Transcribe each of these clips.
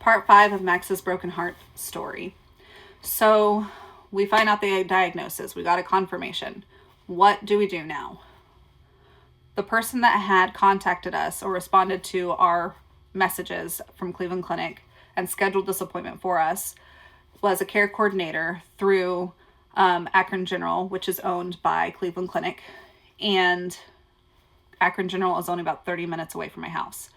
Part 5 of Max's broken heart story. So we find out the diagnosis. We got a confirmation. What do we do now? The person that had contacted us or responded to our messages from Cleveland Clinic and scheduled this appointment for us was a care coordinator through Akron General, which is owned by Cleveland Clinic. And Akron General is only about 30 minutes away from my house.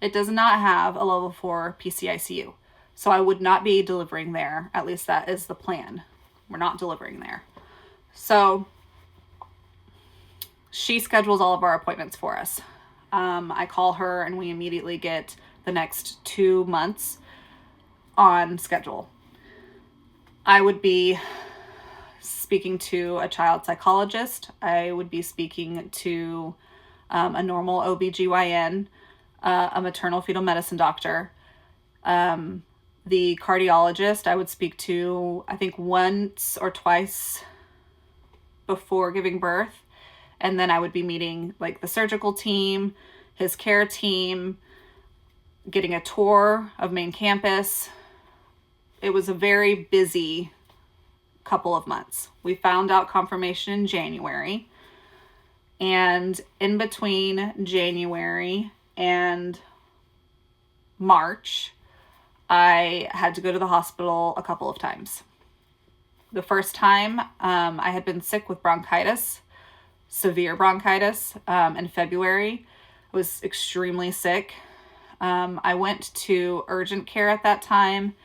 It does not have a level 4 PCICU. So I would not be delivering there. At least that is the plan. We're not delivering there. So she schedules all of our appointments for us. I call her and we immediately get the next 2 months on schedule. I would be speaking to a child psychologist. I would be speaking to a normal OBGYN, a maternal fetal medicine doctor, the cardiologist I would speak to, I think, once or twice before giving birth. And then I would be meeting like the surgical team, his care team, getting a tour of main campus. It was a very busy couple of months. We found out confirmation in January. And in between January and March, I had to go to the hospital a couple of times. The first time, I had been sick with bronchitis, severe bronchitis, in February. I was extremely sick. I went to urgent care at that time,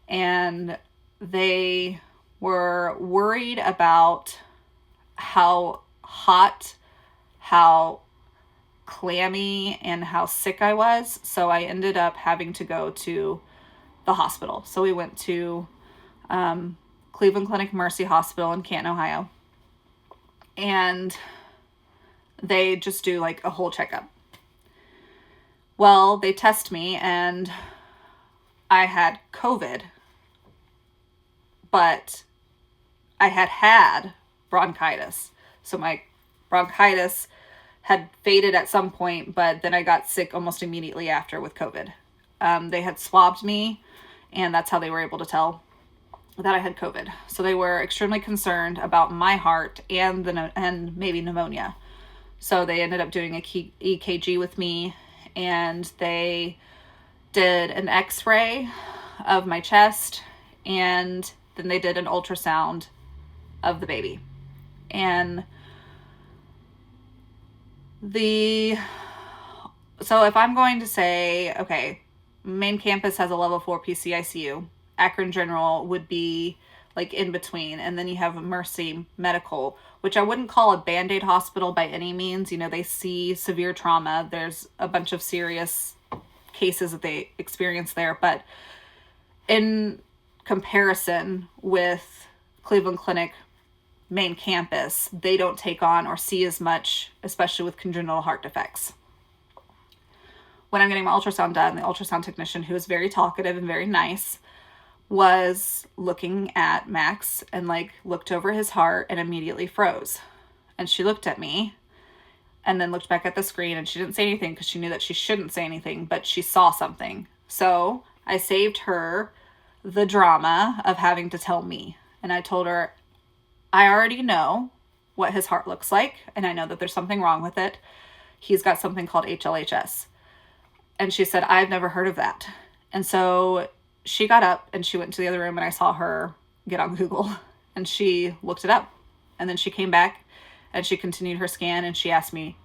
and they were worried about how hot, how clammy, and how sick I was. So I ended up having to go to the hospital. So we went to Cleveland Clinic Mercy Hospital in Canton, Ohio. And they just do like a whole checkup. Well, they test me and I had COVID, but I had bronchitis. So my bronchitis had faded at some point, but then I got sick almost immediately after with COVID. They had swabbed me, and that's how they were able to tell that I had COVID. So they were extremely concerned about my heart and maybe pneumonia. So they ended up doing a EKG with me, and they did an X-ray of my chest, and then they did an ultrasound of the baby. And so if I'm going to say, okay, main campus has a level 4 PCICU, Akron General would be like in between, and then you have Mercy Medical, which I wouldn't call a Band-Aid hospital by any means. You know, they see severe trauma. There's a bunch of serious cases that they experience there, but in comparison with Cleveland Clinic main campus, they don't take on or see as much, especially with congenital heart defects. When I'm getting my ultrasound done, the ultrasound technician, who is very talkative and very nice, was looking at Max and like looked over his heart and immediately froze. And she looked at me and then looked back at the screen, and she didn't say anything because she knew that she shouldn't say anything, but she saw something. So I saved her the drama of having to tell me. And I told her, I already know what his heart looks like, and I know that there's something wrong with it. He's got something called HLHS. And she said, I've never heard of that. And so she got up and she went to the other room, and I saw her get on Google and she looked it up. And then she came back and she continued her scan, and she asked me,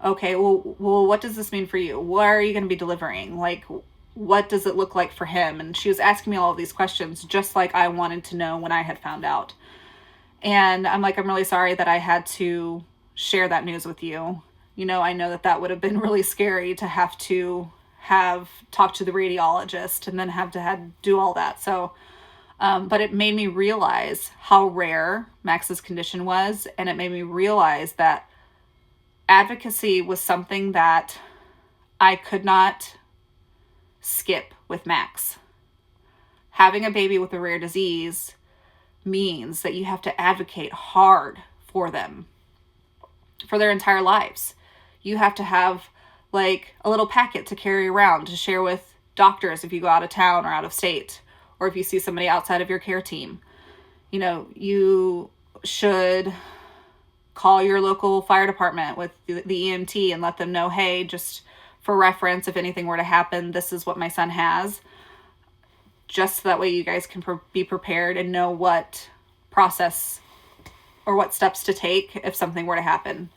okay, well, what does this mean for you? Where are you going to be delivering? Like, what does it look like for him? And she was asking me all of these questions, just like I wanted to know when I had found out. And I'm like, I'm really sorry that I had to share that news with you. You know, I know that would have been really scary to have talked to the radiologist and then have to do all that. So, but it made me realize how rare Max's condition was. And it made me realize that advocacy was something that I could not skip with Max. Having a baby with a rare disease means that you have to advocate hard for them for their entire lives. You have to have like a little packet to carry around to share with doctors if you go out of town or out of state, or if you see somebody outside of your care team. You know, you should call your local fire department with the EMT and let them know, hey, just for reference, if anything were to happen, this is what my son has. Just so that way you guys can be prepared and know what process or what steps to take if something were to happen.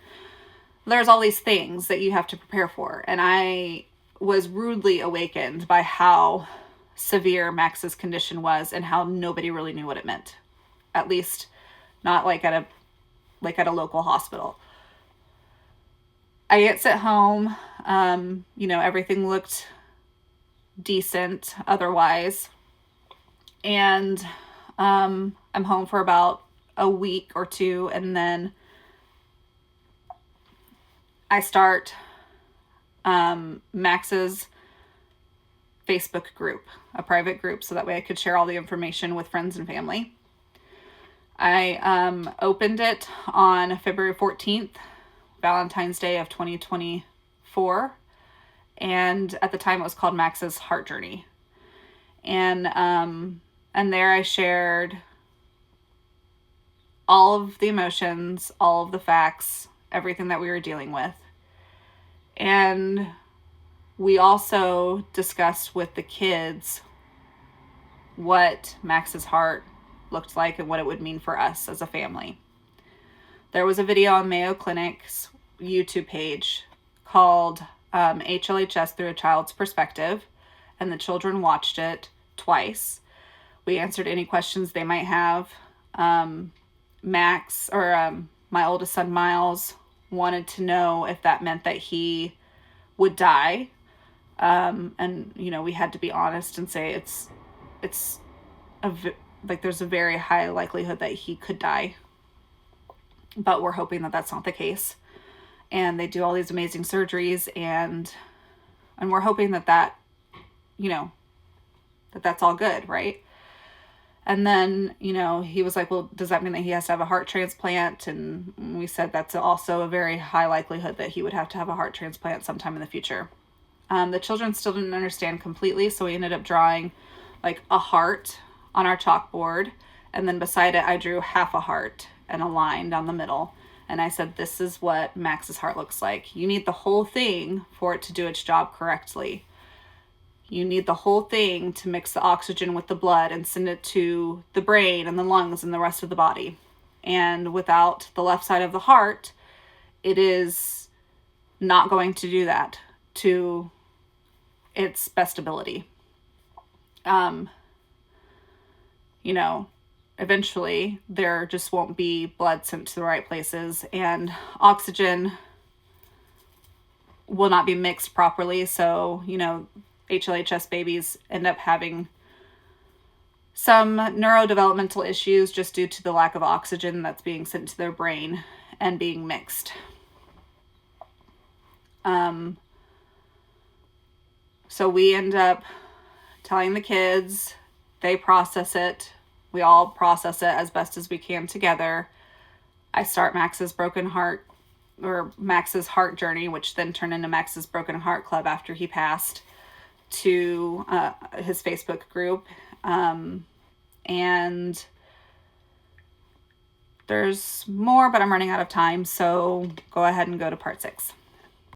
There's all these things that you have to prepare for. And I was rudely awakened by how severe Max's condition was and how nobody really knew what it meant. At least not like at a local hospital. I get sent home. You know, everything looked decent otherwise. And I'm home for about a week or two, and then I start Max's Facebook group, a private group, so that way I could share all the information with friends and family. I opened it on February 14th, Valentine's Day of 2024, and at the time it was called Max's Heart Journey. And there I shared all of the emotions, all of the facts, everything that we were dealing with. And we also discussed with the kids what Max's heart looked like and what it would mean for us as a family. There was a video on Mayo Clinic's YouTube page called HLHS Through a Child's Perspective, and the children watched it twice. We answered any questions they might have. Max, or my oldest son Miles, wanted to know if that meant that he would die. And you know, we had to be honest and say there's a very high likelihood that he could die, but we're hoping that that's not the case. And they do all these amazing surgeries, and we're hoping that you know, that's all good, right? And then, you know, he was like, well, does that mean that he has to have a heart transplant? And we said that's also a very high likelihood that he would have to have a heart transplant sometime in the future. The children still didn't understand completely, so we ended up drawing like a heart on our chalkboard, and then beside it I drew half a heart and a line down the middle. And I said, this is what Max's heart looks like. You need the whole thing for it to do its job correctly. You need the whole thing to mix the oxygen with the blood and send it to the brain and the lungs and the rest of the body. And without the left side of the heart, it is not going to do that to its best ability. You know, eventually there just won't be blood sent to the right places, and oxygen will not be mixed properly. So, you know, HLHS babies end up having some neurodevelopmental issues just due to the lack of oxygen that's being sent to their brain and being mixed. So we end up telling the kids, they process it. We all process it as best as we can together. I start Max's broken heart, or Max's heart journey, which then turned into Max's Broken Heart Club after he passed, to his Facebook group. And there's more, but I'm running out of time, so go ahead and go to part 6.